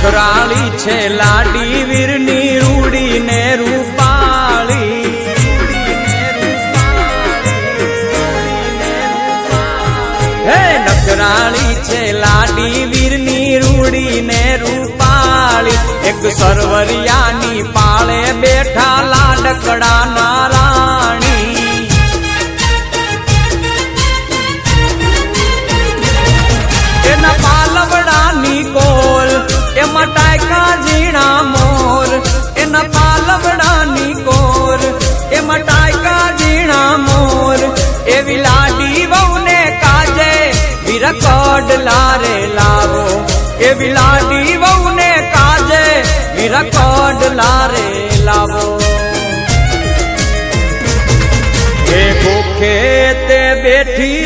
નખરાળી છે લાડી વીરની રૂડી ને રૂપાળી હે નખરાળી છે લાડી વીરની રૂડી ને રૂપાળી એક સરવરિયાની પાળે બેઠા લાડકડા ના રાણી એના પાલવડાની કોલ એમાં ટાયકા ઝીણા મોર એના પાલવડાની કોર એમાં ટાયકા ઝીણા મોર એવી લાડી વહુને કાજે વિરકોડ લારે લાવો એવી લાડી વહુને કાજે વિરકોડ લારે લાવો એ ભૂખે તે બેઠી